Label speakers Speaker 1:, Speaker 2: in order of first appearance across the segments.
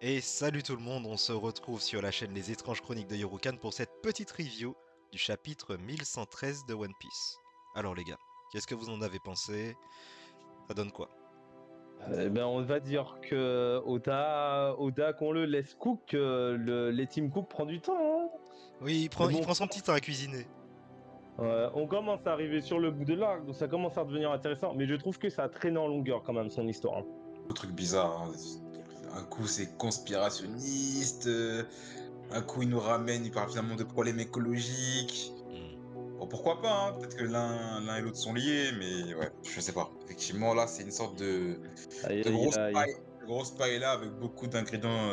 Speaker 1: Et salut tout le monde, on se retrouve sur la chaîne Les Étranges Chroniques de Yorukan pour cette petite review du chapitre 1113 de One Piece. Alors les gars, qu'est-ce que vous en avez pensé? Ça donne quoi?
Speaker 2: Eh ben, on va dire que Oda qu'on le laisse cook, les Team Cook prend du temps, hein.
Speaker 1: Oui,
Speaker 2: Mais
Speaker 1: il
Speaker 2: bon,
Speaker 1: prend son petit temps à cuisiner.
Speaker 2: on commence à arriver sur le bout de l'arc, donc ça commence à devenir intéressant. Mais je trouve que ça a traîné en longueur quand même son histoire, hein.
Speaker 3: Un truc bizarre, hein. Un coup c'est conspirationniste, un coup il nous ramène, il parle finalement de problèmes écologiques. Bon, pourquoi pas, hein. Peut-être que l'un et l'autre sont liés, mais ouais, je sais pas. Effectivement, là c'est une sorte
Speaker 2: Aïe
Speaker 3: de
Speaker 2: aïe
Speaker 3: grosse
Speaker 2: aïe.
Speaker 3: paille, là avec beaucoup d'ingrédients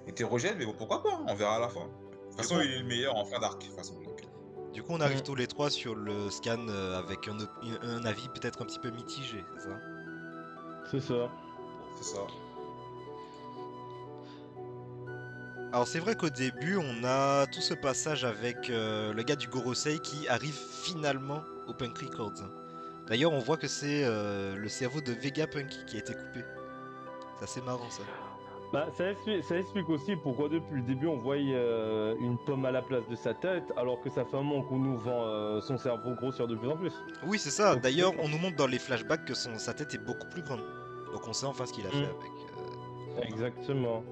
Speaker 3: hétérogènes, mais bon, pourquoi pas, hein. On verra à la fin. De toute
Speaker 1: Du
Speaker 3: façon,
Speaker 1: coup,
Speaker 3: il est le meilleur en fin d'arc, de toute façon. Donc.
Speaker 1: du coup, on arrive tous les trois sur le scan avec un avis peut-être un petit peu mitigé, c'est ça?
Speaker 2: C'est ça.
Speaker 3: C'est ça.
Speaker 1: Alors c'est vrai qu'au début, on a tout ce passage avec le gars du Gorosei qui arrive finalement au Punk Records. D'ailleurs, on voit que c'est le cerveau de Vegapunk qui a été coupé. C'est assez marrant ça.
Speaker 2: Bah, ça explique aussi pourquoi depuis le début on voyait une pomme à la place de sa tête, alors que ça fait un moment qu'on nous vend son cerveau grossir de plus en plus.
Speaker 1: Oui, c'est ça.
Speaker 2: Donc c'est
Speaker 1: D'ailleurs,
Speaker 2: ça.
Speaker 1: on nous montre dans les flashbacks que sa tête est beaucoup plus grande. Donc on sait enfin ce qu'il a fait
Speaker 2: Mm,
Speaker 1: avec.
Speaker 2: exactement.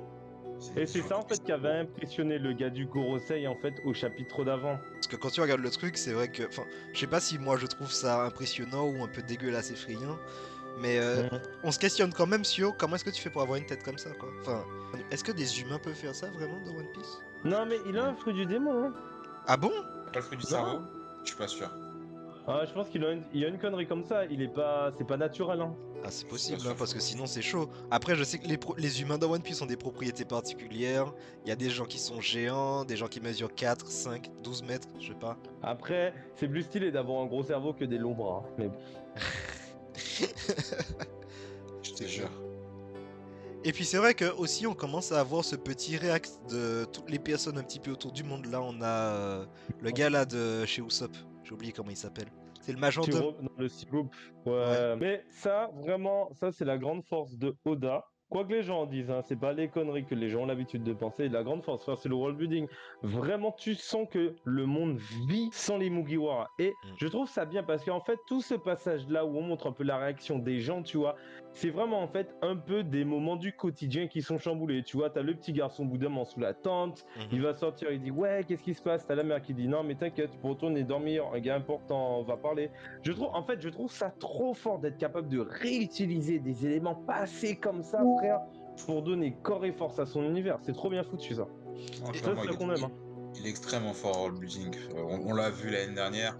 Speaker 2: Et c'est ça en fait qui avait impressionné le gars du Gorosei en fait au chapitre d'avant.
Speaker 1: Parce que quand tu regardes le truc, c'est vrai que. Enfin, je sais pas si moi je trouve ça impressionnant ou un peu dégueulasse effrayant. Mais
Speaker 2: Mm.
Speaker 1: on se questionne quand même sur comment est-ce que tu fais pour avoir une tête comme ça, quoi. Enfin, est-ce que des humains peuvent faire ça vraiment dans One Piece?
Speaker 2: Non mais il a un fruit du démon, hein.
Speaker 1: Ah bon?
Speaker 3: Pas le fruit du
Speaker 2: Non.
Speaker 3: cerveau? Je suis pas sûr.
Speaker 2: Ah, je pense il a une connerie comme ça, c'est pas naturel, hein.
Speaker 1: Ah, c'est
Speaker 3: Je suis pas
Speaker 1: possible, hein,
Speaker 3: sûr.
Speaker 1: parce que sinon c'est chaud. Après, je sais que les humains dans One Piece ont des propriétés particulières. Il y a des gens qui sont géants, des gens qui mesurent 4, 5, 12 mètres, je sais pas.
Speaker 2: Après, c'est plus stylé d'avoir un gros cerveau que des longs bras, hein. Mais bon.
Speaker 3: Je te
Speaker 1: C'est clair.
Speaker 3: jure.
Speaker 1: Et puis c'est vrai que aussi on commence à avoir ce petit réact de toutes les personnes un petit peu autour du monde. Là, on a le gars là de chez Usopp. J'ai oublié comment il s'appelle. C'est le majordome.
Speaker 2: Dans le groupe.
Speaker 1: Ouais.
Speaker 2: Ouais. Mais ça, vraiment, ça c'est la grande force de Oda. Quoi que les gens en disent, hein, c'est pas les conneries que les gens ont l'habitude de penser. La grande force, c'est le world building. Vraiment, tu sens que le monde vit sans les Mugiwara. Et
Speaker 1: Mm.
Speaker 2: je trouve ça bien parce qu'en fait, tout ce passage-là où on montre un peu la réaction des gens, tu vois, c'est vraiment en fait un peu des moments du quotidien qui sont chamboulés. Tu vois, t'as le petit garçon boudin sous la tente, il
Speaker 1: Mhm.
Speaker 2: va sortir, il dit ouais, qu'est-ce qui se passe? T'as la mère qui dit non, mais t'inquiète, tu peux retourner dormir, un gars important, on va parler. Je trouve ça trop fort d'être capable de réutiliser des éléments passés comme ça, frère, pour donner corps et force à son univers. C'est trop bien foutu, ça.
Speaker 3: Non,
Speaker 1: Et-
Speaker 2: Ça,
Speaker 3: clairement,
Speaker 2: c'est ça qu'on aime, hein.
Speaker 3: il est extrêmement fort en building. On l'a vu l'année dernière.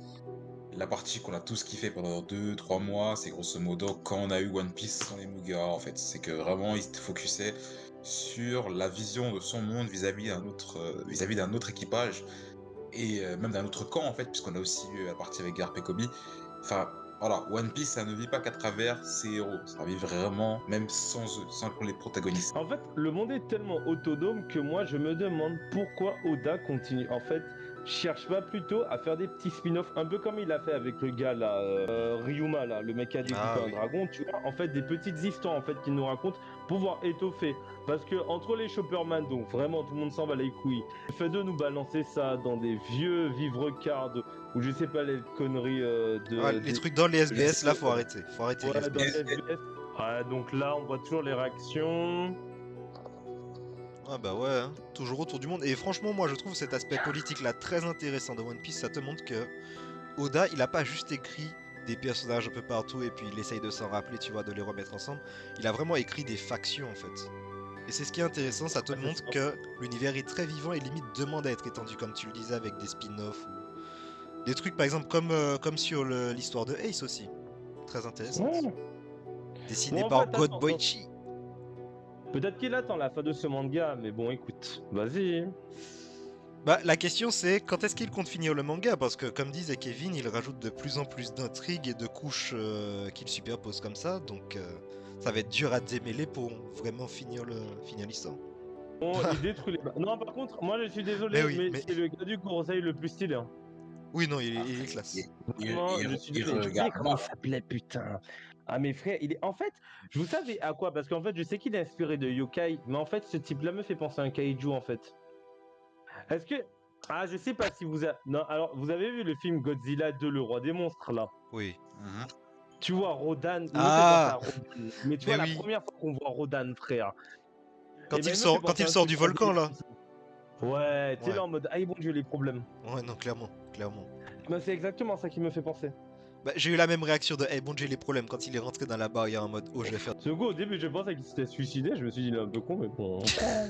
Speaker 3: La partie qu'on a tous kiffé pendant 2, 3 mois, c'est grosso modo quand on a eu One Piece sans les Mugiwara en fait. C'est que vraiment il se focusait sur la vision de son monde vis-à-vis d'un autre équipage et même d'un autre camp en fait, puisqu'on a aussi eu la partie avec Garp et Kobe. Enfin voilà, One Piece ça ne vit pas qu'à travers ses héros, ça vit vraiment même sans eux, sans les protagonistes.
Speaker 2: En fait, le monde est tellement autonome que moi, je me demande pourquoi Oda continue. En fait, cherche pas plutôt à faire des petits spin-offs, un peu comme il a fait avec le gars là, Ryuma là, le mec qui a découpé
Speaker 1: Ah
Speaker 2: un
Speaker 1: oui.
Speaker 2: dragon, tu vois. En fait, des petites histoires en fait qu'il nous raconte pour pouvoir étoffer. Parce que entre les Chopperman, donc vraiment tout le monde s'en va les couilles. Le fait de nous balancer ça dans des vieux vivre cards ou je sais pas les conneries
Speaker 1: Ah, les trucs dans les SBS, là, faut arrêter. Faut arrêter les
Speaker 2: ouais, dans les
Speaker 1: SBS.
Speaker 2: SBS. Ouais, donc là, on voit toujours les réactions.
Speaker 1: Ah bah ouais, hein. Toujours autour du monde. Et franchement, moi, je trouve cet aspect politique là très intéressant de One Piece. Ça te montre que Oda, il a pas juste écrit des personnages un peu partout et puis il essaye de s'en rappeler, tu vois, de les remettre ensemble. Il a vraiment écrit des factions en fait. Et c'est ce qui est intéressant, ça te
Speaker 2: Ouais, c'est
Speaker 1: montre
Speaker 2: ça.
Speaker 1: que l'univers est très vivant et limite demande à être étendu, comme tu le disais, avec des spin-offs ou des trucs, par exemple, comme sur l'histoire de Ace aussi. Très intéressante.
Speaker 2: Ouais.
Speaker 1: Dessiné
Speaker 2: Bon, en
Speaker 1: par
Speaker 2: fait,
Speaker 1: God
Speaker 2: attends,
Speaker 1: Boichi.
Speaker 2: peut-être qu'il attend la fin de ce manga, mais bon, écoute, vas-y.
Speaker 1: Bah, la question c'est quand est-ce qu'il compte finir le manga? Parce que, comme disait Kevin, il rajoute de plus en plus d'intrigues et de couches qu'il superpose comme ça, donc ça va être dur à démêler pour vraiment finir l'histoire.
Speaker 2: Bon, il détruit les... Non, par contre, moi, je suis
Speaker 1: Mais
Speaker 2: désolé,
Speaker 1: oui,
Speaker 2: mais
Speaker 1: mais
Speaker 2: c'est le gars du Kurosaï le plus stylé, hein.
Speaker 1: oui, non, il est
Speaker 3: Après,
Speaker 1: classe.
Speaker 2: Vraiment, je suis
Speaker 3: il
Speaker 2: désolé. J'ai oublié
Speaker 3: regarde
Speaker 2: comment
Speaker 3: mal.
Speaker 2: il s'appelait, putain. Ah mais frère, il est en fait, je vous savez à quoi? Parce qu'en fait, je sais qu'il est inspiré de yokai, mais en fait, ce type-là me fait penser à un kaiju en fait. Est-ce que ah, je sais pas si vous a... non, alors vous avez vu le film Godzilla 2, le roi des monstres là?
Speaker 1: Oui.
Speaker 3: Mhm.
Speaker 2: Tu vois Rodan, il me fait penser à
Speaker 1: Ah!
Speaker 2: Rodan. Mais tu vois
Speaker 1: Mais
Speaker 2: la
Speaker 1: oui!
Speaker 2: première fois qu'on voit Rodan, frère, et
Speaker 1: Quand
Speaker 2: ben
Speaker 1: il
Speaker 2: il me fait
Speaker 1: sort, quand
Speaker 2: penser à
Speaker 1: il
Speaker 2: un
Speaker 1: sort
Speaker 2: truc
Speaker 1: du
Speaker 2: en vrai
Speaker 1: volcan, là.
Speaker 2: comme ça. Ouais, tu sais
Speaker 1: Ouais.
Speaker 2: là en mode, ah bon Dieu les problèmes.
Speaker 1: Ouais, non, clairement. Clairement.
Speaker 2: Ben, c'est exactement ça qui me fait penser.
Speaker 1: Bah, j'ai eu la même réaction de hey, bon, j'ai les problèmes quand il est rentré dans la barrière en mode oh, je vais faire.
Speaker 2: Ce gars, au début, je pensais qu'il s'était suicidé. Je me suis dit, il est un peu con, mais bon, on prend.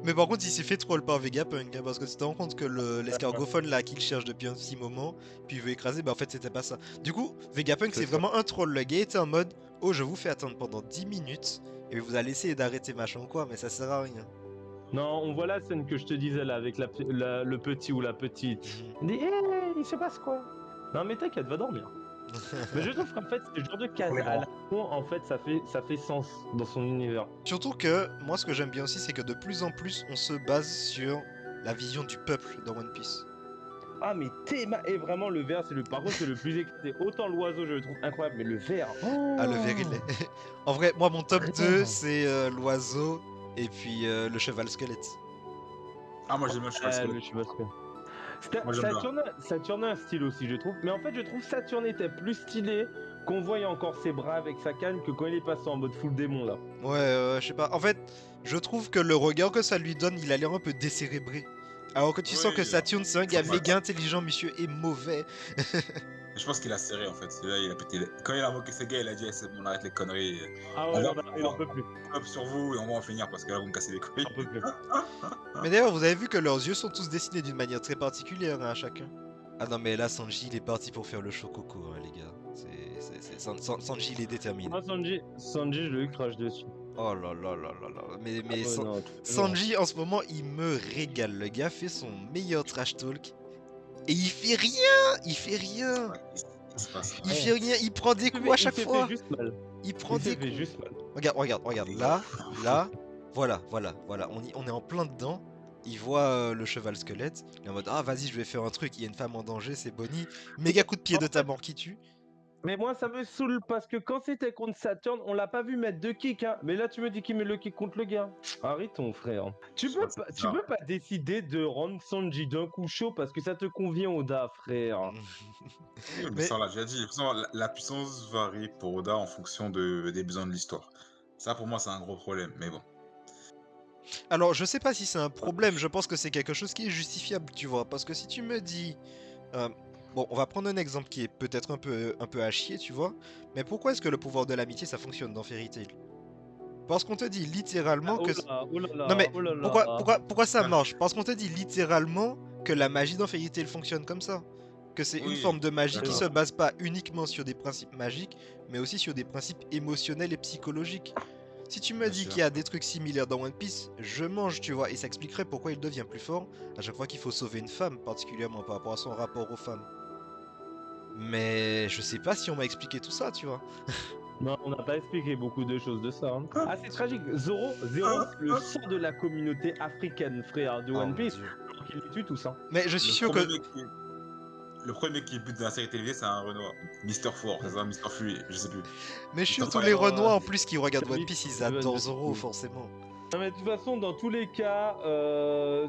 Speaker 1: Mais par contre, il s'est fait troll par Vegapunk, hein, parce que tu te rends compte que l'escargophone là qu'il cherche depuis un petit moment, puis il veut écraser, bah en fait c'était pas ça. Du coup, Vegapunk
Speaker 2: C'est
Speaker 1: c'est
Speaker 2: ça.
Speaker 1: vraiment un troll. Le gars était en mode oh, je vous fais attendre pendant 10 minutes, et vous allez essayer d'arrêter machin ou quoi, mais ça sert à rien.
Speaker 2: Non, on voit la scène que je te disais là, avec le petit ou la petite.
Speaker 1: Mhm.
Speaker 2: Il dit, hé, il se passe quoi? Non, mais t'inquiète, va dormir. Mais je trouve qu'en fait, ce genre de case
Speaker 3: les
Speaker 2: à la
Speaker 3: grands.
Speaker 2: con, en fait, ça fait sens dans son univers.
Speaker 1: Surtout que moi, ce que j'aime bien aussi, c'est que de plus en plus, on se base sur la vision du peuple dans One Piece.
Speaker 2: Ah, mais Théma, et vraiment, le verre, par contre, c'est le plus éclaté. Autant l'oiseau, je le trouve incroyable, mais le verre.
Speaker 1: Ah, le verre, il est. En vrai, moi, mon top 2,
Speaker 2: Frère.
Speaker 1: c'est l'oiseau et puis le cheval squelette.
Speaker 3: Ah, moi j'aime bien le cheval squelette.
Speaker 2: Le chevasque.
Speaker 3: Moi j'aime bien.
Speaker 2: Saturne a un style aussi, je trouve. Mais en fait, je trouve Saturne était plus stylé qu'on voyait encore ses bras avec sa canne que quand il est passé en mode full démon là.
Speaker 1: Ouais, je sais pas. En fait, je trouve que le regard que ça lui donne, il a l'air un peu décérébré. Alors que tu sens que
Speaker 3: Oui,
Speaker 1: Saturne, c'est un gars
Speaker 3: sympathique.
Speaker 1: méga intelligent, monsieur, et mauvais.
Speaker 3: Je pense qu'il a serré en fait. Là, il a pété. Quand il a moqué ses gars, il a dit eh, c'est bon, on arrête les conneries.
Speaker 2: Ah ouais, il en peut plus.
Speaker 3: Hop sur vous et on va en finir parce que là vous me cassez les couilles.
Speaker 2: Il en peut plus.
Speaker 1: Mais d'ailleurs, vous avez vu que leurs yeux sont tous dessinés d'une manière très particulière, hein, à chacun. Ah non, mais là, Sanji, il est parti pour faire le chococo, hein, les gars. Sanji, il est déterminé.
Speaker 2: Moi, Sanji, je le crache dessus.
Speaker 1: Oh là là là là là. Mais
Speaker 2: Ah ouais, non,
Speaker 1: Sanji, en ce moment, il me régale. Le gars fait son meilleur trash talk. Et il fait rien! Il fait rien!
Speaker 3: Il se passe
Speaker 1: Il
Speaker 3: rien.
Speaker 1: fait rien, il prend des coups à chaque
Speaker 2: Il
Speaker 1: fois!
Speaker 2: fait juste mal.
Speaker 1: Il prend
Speaker 2: Il
Speaker 1: des
Speaker 2: s'est fait
Speaker 1: coups!
Speaker 2: juste mal.
Speaker 1: Regarde, là, voilà. On est en plein dedans. Il voit le cheval squelette. Il est en mode ah, vas-y, je vais faire un truc. Il y a une femme en danger, c'est Bonnie. Méga coup de pied de ta mort qui tue.
Speaker 2: Mais moi, ça me saoule parce que quand c'était contre Saturn, on l'a pas vu mettre de kick. Hein. Mais là, tu me dis qu'il met le kick contre le gars. Arrête ton frère. Tu peux pas décider de rendre Sanji d'un coup chaud parce que ça te convient, Oda, frère.
Speaker 3: Oui, mais
Speaker 1: Mais
Speaker 3: ça on l'a déjà dit. De toute façon, la puissance varie pour Oda en fonction des besoins de l'histoire. Ça pour moi c'est un gros problème, mais bon.
Speaker 1: alors, je sais pas si c'est un problème. Je pense que c'est quelque chose qui est justifiable, tu vois. Parce que si tu me dis bon, on va prendre un exemple qui est peut-être un peu à chier, tu vois. Mais pourquoi est-ce que le pouvoir de l'amitié ça fonctionne dans Fairy Tail? Parce qu'on te dit littéralement
Speaker 2: Ah,
Speaker 1: que.
Speaker 2: oh là
Speaker 1: Non
Speaker 2: là,
Speaker 1: mais
Speaker 2: oh là là.
Speaker 1: pourquoi ça
Speaker 3: Ah,
Speaker 1: marche? Parce qu'on te dit littéralement que la magie dans Fairy Tail fonctionne comme ça. Que c'est une
Speaker 3: oui,
Speaker 1: forme de magie qui
Speaker 2: d'accord.
Speaker 1: se base pas uniquement sur des principes magiques, mais aussi sur des principes émotionnels et psychologiques. Si tu me
Speaker 3: bien
Speaker 1: dis
Speaker 3: sûr.
Speaker 1: qu'il y a des trucs similaires dans One Piece, je mange, tu vois, et ça expliquerait pourquoi il devient plus fort à chaque fois qu'il faut sauver une femme, particulièrement par rapport à son rapport aux femmes. Mais je sais pas si on m'a expliqué tout ça, tu vois.
Speaker 2: Non, on n'a pas expliqué beaucoup de choses de ça. Hein. Ah, c'est tragique. Zoro, c'est le sang de la communauté africaine, frère, de
Speaker 1: Oh
Speaker 2: One
Speaker 1: mon
Speaker 2: Piece.
Speaker 1: dieu.
Speaker 2: Alors qu'il les tue tous. Hein.
Speaker 1: Mais je suis sûr que.
Speaker 3: Le premier mec qui bute dans la série télévisée, c'est un Renoir. Mister Four, c'est ça, Mister Fury, je sais plus.
Speaker 1: Mais je suis sûr
Speaker 3: Mister
Speaker 1: tous les
Speaker 3: Fire.
Speaker 1: Renois en plus qui regardent
Speaker 2: Camille,
Speaker 1: One Piece, ils
Speaker 2: ça va
Speaker 1: adorent
Speaker 2: de-
Speaker 1: Zoro, forcément.
Speaker 2: Non, mais de toute façon, dans tous les cas,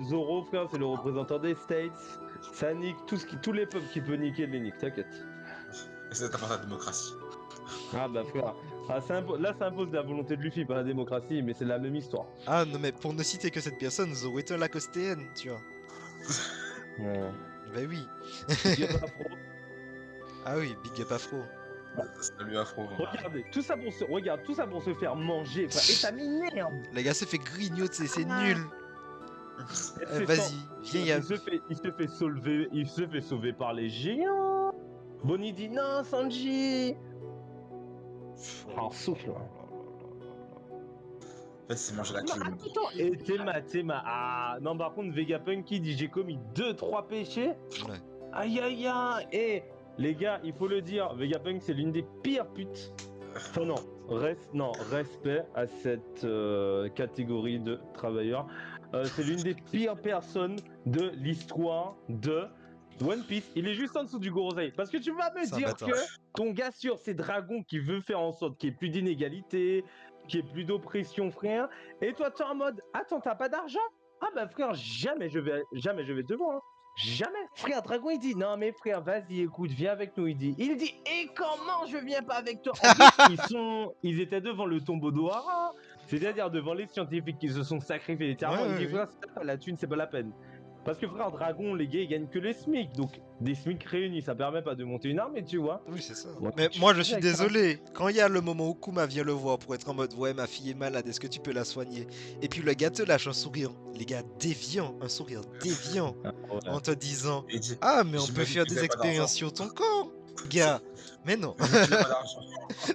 Speaker 2: Zoro, frère, c'est le représentant des States. Ça nique tous les peuples qui peuvent niquer les niques, t'inquiète.
Speaker 3: Et c'est pas la démocratie.
Speaker 2: Ah bah frère, là ça impose la volonté de Luffy, pas la démocratie, mais c'est la même histoire.
Speaker 1: Ah non, mais pour ne citer que cette personne, Zoro est un Lacostéenne, tu vois.
Speaker 2: Ouais.
Speaker 1: Bah oui.
Speaker 2: Il y a pas Afro.
Speaker 1: Ah oui, Big Up Afro.
Speaker 3: Salut Afro.
Speaker 2: Regardez, tout ça pour se faire manger, frère. Et ça m'énerve.
Speaker 1: Le gars se fait grignoter, c'est
Speaker 2: Ah.
Speaker 1: nul.
Speaker 2: C'est
Speaker 1: Vas-y,
Speaker 2: sans-
Speaker 1: viens, y a...
Speaker 2: il se fait sauver par les géants. Bonnie dit non, Sanji. Alors souffle.
Speaker 3: En fait, c'est manger la
Speaker 2: Non,
Speaker 3: queue.
Speaker 2: attends, et Théma. Ah, non, par contre, Vegapunk qui dit j'ai commis 2-3 péchés.
Speaker 1: Ouais.
Speaker 2: Aïe aïe aïe. Et les gars, il faut le dire, Vegapunk c'est l'une des pires putes. Enfin non, respect à cette catégorie de travailleurs. C'est l'une des pires personnes de l'histoire de One Piece, il est juste en dessous du Gorosei. Parce que tu vas me
Speaker 1: C'est un
Speaker 2: dire
Speaker 1: bâtard.
Speaker 2: que ton gars sur ces dragons qui veut faire en sorte qu'il y ait plus d'inégalité, qu'il y ait plus d'oppression, frère. Et toi, t'es en mode, attends, t'as pas d'argent? Ah bah frère, jamais je vais te voir. Hein. Jamais. Frère, Dragon, il dit, non mais frère, vas-y, écoute, viens avec nous. Il dit, et comment je viens pas avec toi? En plus, ils étaient devant le tombeau d'Ohara. C'est-à-dire devant les scientifiques qui se sont sacrifiés littéralement. Il dit, frère, si t'as pas la thune, c'est pas la peine. Parce que frère, Dragon, les gars, ils gagnent que les SMIC. Donc, des SMIC réunis, ça permet pas de monter une armée, tu vois.
Speaker 1: Oui, c'est ça.
Speaker 2: Ouais,
Speaker 1: Mais
Speaker 2: tu
Speaker 1: moi,
Speaker 2: fais
Speaker 1: je suis
Speaker 2: avec, hein.
Speaker 1: désolé. Quand il y a le moment où Kuma vient le voir pour être en mode ouais, ma fille est malade, est-ce que tu peux la soigner? Et puis le gars te lâche un sourire, les gars, déviant, un sourire déviant,
Speaker 2: Ah, ouais.
Speaker 1: en te disant
Speaker 3: Il dit,
Speaker 1: ah, mais on peut
Speaker 3: j'imagine
Speaker 1: faire
Speaker 3: qu'ils
Speaker 1: des
Speaker 3: avaient pas d'argent.
Speaker 1: expériences sur ton corps, gars. Mais non,
Speaker 3: Il a pas d'argent.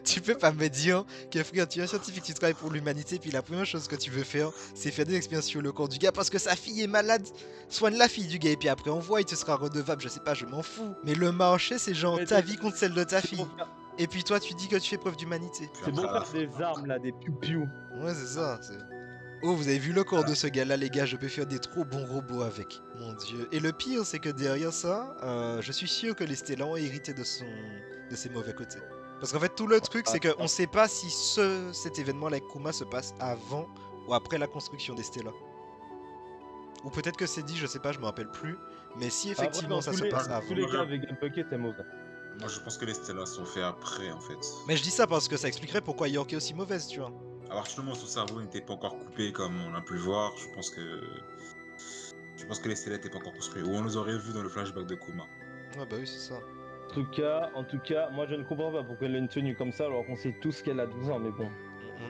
Speaker 1: tu peux pas me dire que frère, tu es un scientifique, tu travailles pour l'humanité, puis la première chose que tu veux faire, c'est faire des expériences sur le corps du gars parce que sa fille est malade. Soigne la fille du gars, et puis après on voit, il te sera redevable, je sais pas, je m'en fous. Mais le marché, c'est genre
Speaker 2: Mais
Speaker 1: ta
Speaker 2: c'est-
Speaker 1: vie contre celle de ta
Speaker 2: C'est
Speaker 1: fille.
Speaker 2: pour faire,
Speaker 1: Et puis toi, tu dis que tu fais preuve d'humanité.
Speaker 3: Puis
Speaker 2: c'est pour
Speaker 3: après, à la
Speaker 2: faire
Speaker 3: fin,
Speaker 2: des armes, là, des piou-piou.
Speaker 1: Ouais, c'est ça. Oh, vous avez vu le corps de ce gars-là, les gars, je peux faire des trop bons robots avec. Mon dieu. Et le pire, c'est que derrière ça, je suis sûr que les Stellans ont hérité de ses mauvais côtés. Parce qu'en fait, tout le truc, c'est qu'on sait pas si cet événement-là avec Kuma se passe avant ou après la construction des Stellas. Ou peut-être que c'est dit, je sais pas, je me rappelle plus. Mais si effectivement ça se passe
Speaker 2: Dans
Speaker 1: avant.
Speaker 2: tous les cas, avec un Poké, t'es mauvais.
Speaker 3: moi, je pense que les Stellas sont faits après, en fait.
Speaker 1: Mais je dis ça parce que ça expliquerait pourquoi York est aussi mauvaise, tu vois.
Speaker 3: À partir du moment où son cerveau n'était pas encore coupé comme on a pu le voir, je pense que les Stellas n'étaient pas encore construits. Ou on les aurait vus dans le flashback de Kuma.
Speaker 1: Ouais, bah oui, c'est ça.
Speaker 2: En tout cas, moi je ne comprends pas pourquoi elle a une tenue comme ça alors qu'on sait tous qu'elle a 12 ans, mais bon.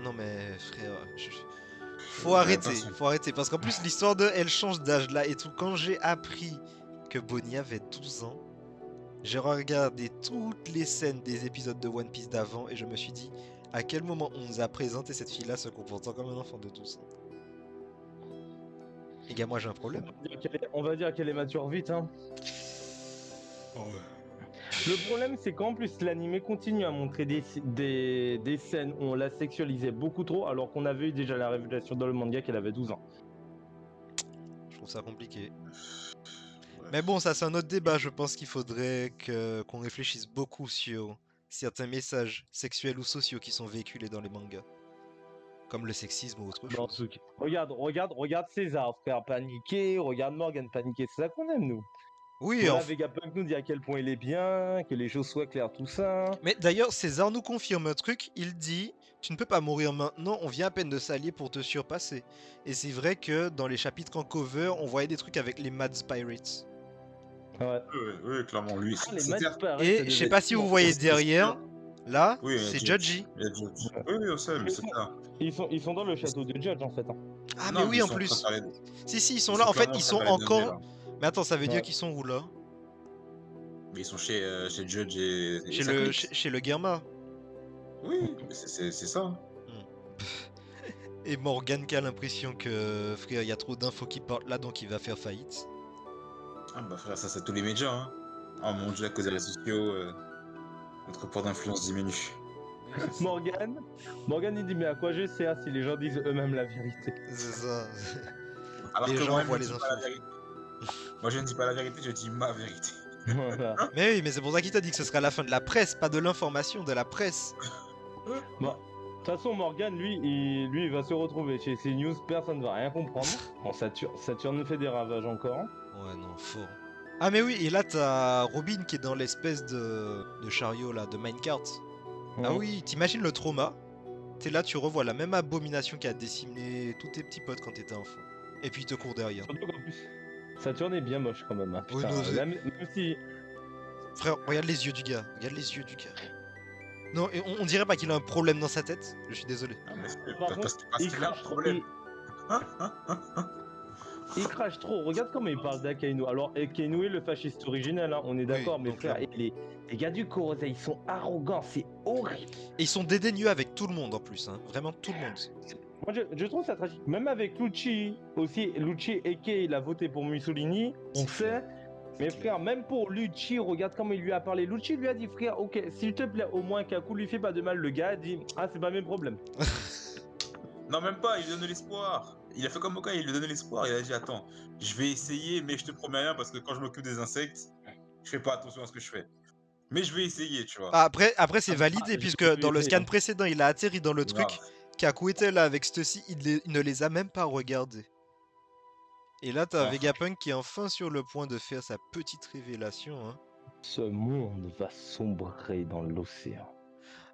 Speaker 1: Non mais frère, faut
Speaker 3: Ouais,
Speaker 1: arrêter,
Speaker 3: attention.
Speaker 1: faut arrêter. Parce qu'en plus l'histoire de elle change d'âge là et tout. Quand j'ai appris que Bonnie avait 12 ans, j'ai regardé toutes les scènes des épisodes de One Piece d'avant et je me suis dit à quel moment on nous a présenté cette fille là se comportant comme un enfant de 12 ans. Les gars, moi j'ai un problème.
Speaker 2: On va dire qu'elle est mature vite, hein. Le problème, c'est qu'en plus, l'anime continue à montrer des scènes où on la sexualisait beaucoup trop, alors qu'on avait eu déjà la révélation dans le manga qu'elle avait 12 ans.
Speaker 1: Je trouve ça compliqué. Mais bon, ça c'est un autre débat. Je pense qu'il faudrait qu'on réfléchisse beaucoup sur certains messages sexuels ou sociaux qui sont véhiculés dans les mangas. Comme le sexisme ou autre chose.
Speaker 2: Regarde César, frère paniqué, regarde Morgan paniqué, c'est ça qu'on aime, nous.
Speaker 1: Oui,
Speaker 2: Voilà, Vegapunk nous dit à quel point il est bien, que les choses soient claires, tout ça.
Speaker 1: mais d'ailleurs, César nous confirme un truc. Il dit tu ne peux pas mourir maintenant, on vient à peine de s'allier pour te surpasser. Et c'est vrai que dans les chapitres en cover, on voyait des trucs avec les Mads Pirates.
Speaker 2: Ouais.
Speaker 3: Oui, clairement, lui.
Speaker 2: Ah, les
Speaker 3: c'est
Speaker 2: matchs
Speaker 3: certes-
Speaker 2: pareils,
Speaker 1: Et
Speaker 2: ça
Speaker 1: je sais
Speaker 2: devait
Speaker 1: pas
Speaker 2: être
Speaker 1: si vous
Speaker 2: immense.
Speaker 1: voyez
Speaker 3: c'est-
Speaker 1: derrière, là,
Speaker 3: Oui,
Speaker 1: c'est
Speaker 3: Judge.
Speaker 1: Judgy.
Speaker 3: Il y a Judge. Oui, on sait, mais c'est clair.
Speaker 2: Ils sont dans le château de Judge en fait. Hein.
Speaker 1: Ah,
Speaker 3: Non,
Speaker 1: mais oui,
Speaker 3: ils
Speaker 1: en
Speaker 3: sont
Speaker 1: plus.
Speaker 3: en train de faire
Speaker 1: Si, ils sont
Speaker 3: ils
Speaker 1: là.
Speaker 3: sont
Speaker 1: En fait,
Speaker 3: clairement
Speaker 1: ils
Speaker 3: en
Speaker 1: sont
Speaker 3: train de faire les nommer,
Speaker 1: encore.
Speaker 3: là.
Speaker 1: Mais attends, ça veut dire
Speaker 2: Ouais.
Speaker 1: qu'ils sont où là?
Speaker 3: Mais ils sont chez Judge et
Speaker 1: Chez
Speaker 3: sa
Speaker 1: le,
Speaker 3: clique.
Speaker 1: chez le Germa.
Speaker 3: Oui, mais c'est ça.
Speaker 1: Et Morgan qui a l'impression que, frère, il y a trop d'infos qui partent là, donc il va faire faillite.
Speaker 3: Ah bah frère, ça c'est tous les médias. Hein. Oh mon dieu, à cause des réseaux sociaux, notre port d'influence diminue.
Speaker 2: Morgan, il dit mais à quoi je sers si les gens disent eux-mêmes la vérité.
Speaker 1: C'est ça.
Speaker 3: Alors
Speaker 1: Les
Speaker 3: que
Speaker 1: gens
Speaker 3: moi,
Speaker 1: voient
Speaker 3: je ne
Speaker 1: les
Speaker 3: dis pas la
Speaker 1: infos.
Speaker 3: vérité. Moi je ne dis pas la vérité, je dis ma vérité.
Speaker 2: Voilà.
Speaker 1: Mais oui, mais c'est pour ça qu'il t'a dit que ce sera la fin de la presse, pas de l'information, de la presse.
Speaker 2: Bon, de toute façon, Morgan, lui, il va se retrouver chez CNews, personne ne va rien comprendre. Bon, Saturne fait des ravages encore. Hein.
Speaker 1: Ouais, non, fort. Ah, mais oui, et là, t'as Robin qui est dans l'espèce de chariot là, de minecart. Ah
Speaker 2: Ouais.
Speaker 1: oui, t'imagines le trauma? T'es là, tu revois la même abomination qui a décimé tous tes petits potes quand t'étais enfant. Et puis il te court derrière.
Speaker 2: Surtout qu'en plus, Saturne est bien moche quand même. Hein.
Speaker 1: Oui,
Speaker 2: Putain,
Speaker 1: non, c'est-
Speaker 2: même si.
Speaker 1: Frère, regarde les yeux du gars. Regarde les yeux du gars. Non, et on dirait pas qu'il a un problème dans sa tête. Je suis désolé.
Speaker 3: Ah, mais c'est
Speaker 2: Par
Speaker 3: parce
Speaker 2: contre,
Speaker 3: qu'il a un problème.
Speaker 2: Il crache trop. Regarde comment il parle d'Akainu. Alors, Akainu est le fasciste originel, hein, on est d'accord, mais
Speaker 1: donc
Speaker 2: frère,
Speaker 1: clairement.
Speaker 2: les gars du Korosei, ils sont arrogants, c'est horrible.
Speaker 1: Et ils sont dédaigneux avec tout le monde en plus. Hein. Vraiment tout le monde.
Speaker 2: Moi, je trouve ça tragique. Même avec Lucci, aussi, Lucci Eke, il a voté pour Mussolini, on
Speaker 1: C'est
Speaker 2: sait.
Speaker 1: clair.
Speaker 2: Mais
Speaker 1: C'est clair.
Speaker 2: frère, même pour Lucci, regarde comment il lui a parlé. Lucci lui a dit, frère, ok, s'il te plaît, au moins Kaku lui fait pas de mal. Le gars a dit, ah, c'est pas mes problèmes.
Speaker 3: Non, même pas, il lui donne l'espoir. Il a fait comme Moka, il lui donne l'espoir. Il a dit attends, je vais essayer, mais je te promets rien parce que quand je m'occupe des insectes, je fais pas attention à ce que je fais. Mais je vais essayer, tu vois.
Speaker 1: Après c'est
Speaker 2: Ah,
Speaker 1: validé,
Speaker 2: j'ai
Speaker 1: puisque
Speaker 2: vu
Speaker 1: dans le
Speaker 2: essayer,
Speaker 1: scan
Speaker 2: hein.
Speaker 1: précédent, il a atterri dans le truc.
Speaker 3: Grave.
Speaker 1: Kaku était là avec Stussy, il ne les a même pas regardés. Et là, t'as
Speaker 3: Ouais,
Speaker 1: Vegapunk qui est enfin sur le point de faire sa petite révélation. Hein.
Speaker 2: Ce monde va sombrer dans l'océan.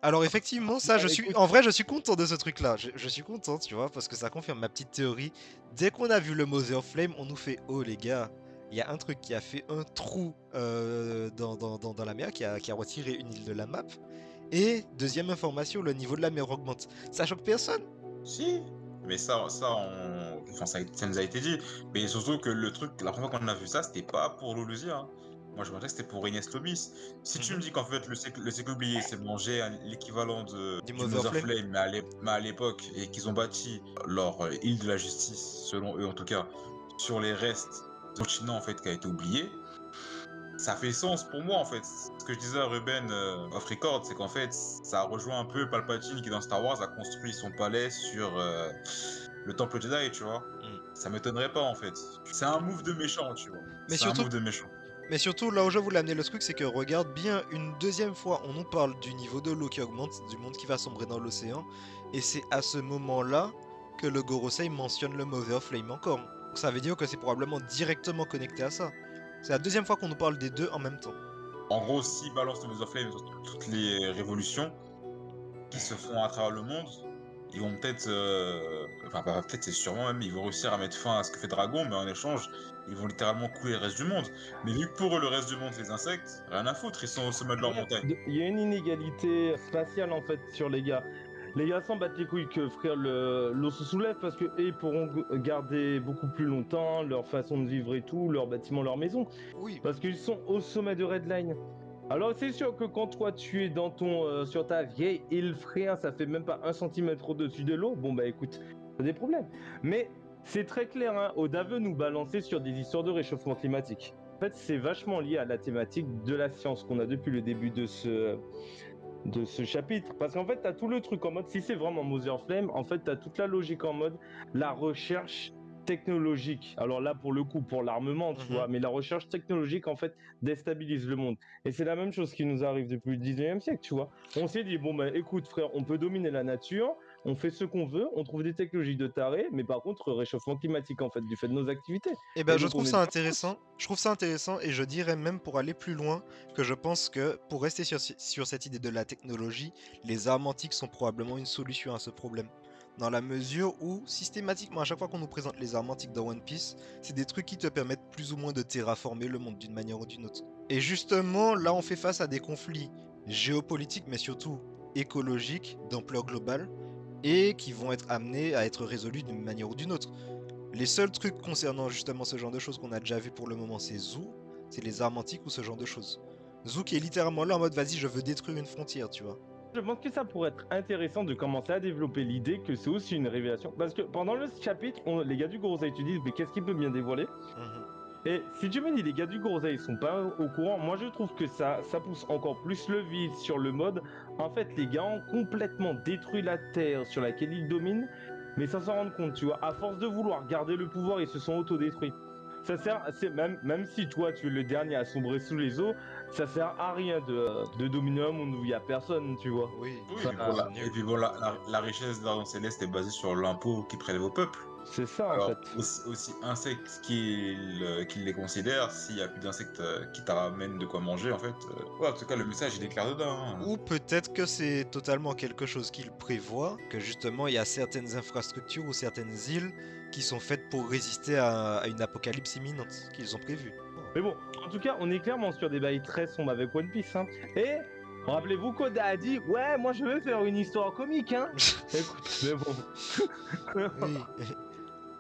Speaker 1: Alors effectivement, ça,
Speaker 2: Écoute,
Speaker 1: en vrai, je suis content de ce truc-là. Je suis content, tu vois, parce que ça confirme ma petite théorie. Dès qu'on a vu le Mother Flame, on nous fait, oh les gars, il y a un truc qui a fait un trou dans la mer, qui a retiré une île de la map. Et deuxième information, le niveau de la mer augmente. Ça choque personne?
Speaker 3: si. Mais enfin, ça nous a été dit. Mais surtout que le truc, la première fois qu'on a vu ça, c'était pas pour Lulusia. Hein. Moi, je me disais que c'était pour Ines Lobis. Si tu me dis qu'en fait, le siècle oublié, c'est manger l'équivalent
Speaker 1: Du
Speaker 3: du
Speaker 1: Mother
Speaker 3: Mother
Speaker 1: Flame?
Speaker 3: Flame, mais à l'époque, et qu'ils ont bâti leur île de la justice, selon eux en tout cas, sur les restes du continent en fait, qui a été oublié, ça fait sens pour moi en fait. Ce que je disais à Ruben off record, c'est qu'en fait, ça rejoint un peu Palpatine qui dans Star Wars a construit son palais sur le temple Jedi, tu vois. Ça m'étonnerait pas en fait. C'est un move de méchant, tu vois.
Speaker 1: Mais
Speaker 3: C'est un
Speaker 1: surtout,
Speaker 3: move de méchant.
Speaker 1: Mais surtout, là où je voulais amener le truc, c'est que regarde bien, une deuxième fois, on nous parle du niveau de l'eau qui augmente, du monde qui va sombrer dans l'océan, et c'est à ce moment-là que le Gorosei mentionne le Mother Flame encore. Donc ça veut dire que c'est probablement directement connecté à ça. C'est la deuxième fois qu'on nous parle des deux en même temps.
Speaker 3: En gros, s'ils balancent le Mother Flame sur toutes les révolutions qui se font à travers le monde, ils vont peut-être, enfin pas peut-être, c'est sûrement même, ils vont réussir à mettre fin à ce que fait Dragon, mais en échange, ils vont littéralement couler le reste du monde. Mais vu que pour eux, le reste du monde, les insectes, rien à foutre, ils sont au sommet de leur montagne.
Speaker 2: il y a une inégalité spatiale en fait sur les gars. Les gars s'en battent les couilles que frère l'eau se soulève parce que ils pourront garder beaucoup plus longtemps leur façon de vivre et tout, leur bâtiment, leur maison.
Speaker 1: Oui,
Speaker 2: Parce qu'ils sont au sommet de Redline. Alors c'est sûr que quand toi tu es dans sur ta vieille île frère, ça fait même pas 1 centimètre au-dessus de l'eau, bon bah écoute, t'as des problèmes. Mais c'est très clair, hein, Oda veut nous balancer sur des histoires de réchauffement climatique. En fait, c'est vachement lié à la thématique de la science qu'on a depuis le début de ce chapitre. Parce qu'en fait, t'as tout le truc en mode, si c'est vraiment Mother Flame, en fait, t'as toute la logique en mode, la recherche technologique. Alors là, pour le coup, pour l'armement, tu vois, mais la recherche technologique, en fait, déstabilise le monde. Et c'est la même chose qui nous arrive depuis le 19e siècle, tu vois. On s'est dit, bon, bah écoute, frère, on peut dominer la nature, on fait ce qu'on veut, on trouve des technologies de taré, mais par contre, réchauffement climatique, en fait, du fait de nos activités.
Speaker 1: et ben
Speaker 2: Et
Speaker 1: je
Speaker 2: donc, on
Speaker 1: trouve
Speaker 2: est
Speaker 1: ça
Speaker 2: dans-
Speaker 1: intéressant. Je trouve ça intéressant et je dirais même pour aller plus loin que je pense que pour rester sur cette idée de la technologie, les armes antiques sont probablement une solution à ce problème. Dans la mesure où, systématiquement, à chaque fois qu'on nous présente les armes antiques dans One Piece, c'est des trucs qui te permettent plus ou moins de terraformer le monde d'une manière ou d'une autre. Et justement, là, on fait face à des conflits géopolitiques, mais surtout écologiques, d'ampleur globale, et qui vont être amenés à être résolus d'une manière ou d'une autre. Les seuls trucs concernant justement ce genre de choses qu'on a déjà vu pour le moment, c'est Zou, c'est les armes antiques ou ce genre de choses. Zou qui est littéralement là en mode vas-y, je veux détruire une frontière, tu vois.
Speaker 2: Je pense que ça pourrait être intéressant de commencer à développer l'idée que c'est aussi une révélation. Parce que pendant le chapitre, les gars du Gorosei te disent, mais qu'est-ce qu'il peut bien dévoiler?
Speaker 1: Mhm.
Speaker 2: Et si tu me dis les gars du Gorosei sont pas au courant, moi je trouve que ça pousse encore plus le vide sur le mode. En fait, les gars ont complètement détruit la terre sur laquelle ils dominent, mais sans s'en rendre compte, tu vois. À force de vouloir garder le pouvoir, ils se sont autodétruits. Ça sert, c'est même si toi tu es le dernier à sombrer sous les eaux, ça sert à rien de dominer un monde où il y a personne, tu vois.
Speaker 1: Oui,
Speaker 3: Oui,
Speaker 1: c'est
Speaker 3: et puis bon,
Speaker 1: c'est nul.
Speaker 3: et puis bon, la richesse de l'Argent Céleste est basée sur l'impôt qu'ils prélèvent au peuple.
Speaker 2: C'est ça en
Speaker 3: Alors,
Speaker 2: fait.
Speaker 3: aussi insectes qu'ils les considèrent, s'il n'y a plus d'insectes qui te ramènent de quoi manger, en fait. Ouais, en tout cas, le message, il est clair dedans. Hein.
Speaker 1: Ou peut-être que c'est totalement quelque chose qu'il prévoit, que justement il y a certaines infrastructures ou certaines îles qui sont faites pour résister à une apocalypse imminente, qu'ils ont prévu.
Speaker 2: Mais bon, en tout cas, on est clairement sur des bails très sombres avec One Piece. Hein. Et rappelez-vous qu'Oda a dit, ouais, moi je veux faire une histoire comique. Hein. Écoute, mais bon.
Speaker 1: Oui.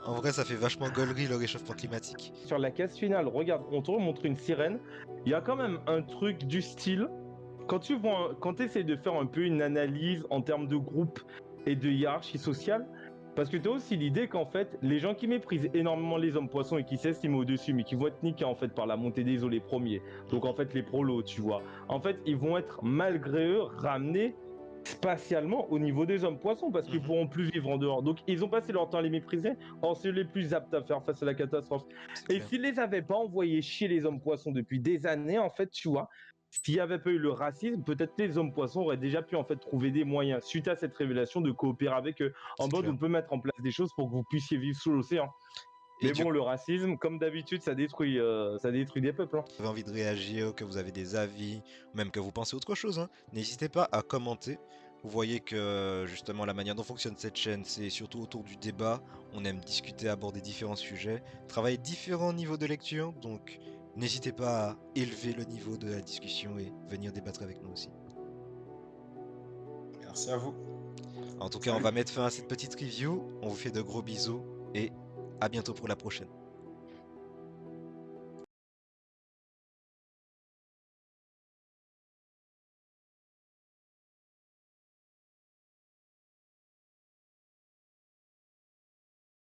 Speaker 1: En vrai, ça fait vachement gaulerie le réchauffement climatique.
Speaker 2: Sur la case finale, regarde, on te remontre une sirène. Il y a quand même un truc du style. Quand tu essaies de faire un peu une analyse en termes de groupe et de hiérarchie sociale, parce que tu as aussi l'idée qu'en fait, les gens qui méprisent énormément les hommes poissons et qui s'estiment au-dessus, mais qui vont être niqués en fait par la montée des eaux les premiers, donc en fait les prolos, tu vois, en fait, ils vont être malgré eux ramenés spatialement au niveau des hommes poissons parce qu'ils
Speaker 1: Mhm.
Speaker 2: pourront plus vivre en dehors. Donc ils ont passé leur temps à les mépriser. Or c'est les plus aptes à faire face à la catastrophe.
Speaker 1: C'est
Speaker 2: Et
Speaker 1: clair.
Speaker 2: s'ils les avaient pas envoyés chier les hommes poissons depuis des années, en fait, tu vois, s'il n'y avait pas eu le racisme, peut-être les hommes poissons auraient déjà pu en fait trouver des moyens suite à cette révélation de coopérer avec eux en
Speaker 1: C'est
Speaker 2: mode
Speaker 1: clair.
Speaker 2: on peut mettre en place des choses pour que vous puissiez vivre sous l'océan.
Speaker 1: Et
Speaker 2: Mais
Speaker 1: du
Speaker 2: bon,
Speaker 1: coup,
Speaker 2: le racisme, comme d'habitude, ça détruit des peuples, hein.
Speaker 1: vous avez envie de réagir, que vous avez des avis, ou même que vous pensez autre chose, hein, n'hésitez pas à commenter. Vous voyez que justement la manière dont fonctionne cette chaîne, c'est surtout autour du débat. On aime discuter, aborder différents sujets, travailler différents niveaux de lecture. Donc n'hésitez pas à élever le niveau de la discussion et venir débattre avec nous aussi.
Speaker 3: Merci à vous.
Speaker 1: En tout cas, on
Speaker 3: Salut.
Speaker 1: va mettre fin à cette petite review. On vous fait de gros bisous et à bientôt pour la prochaine.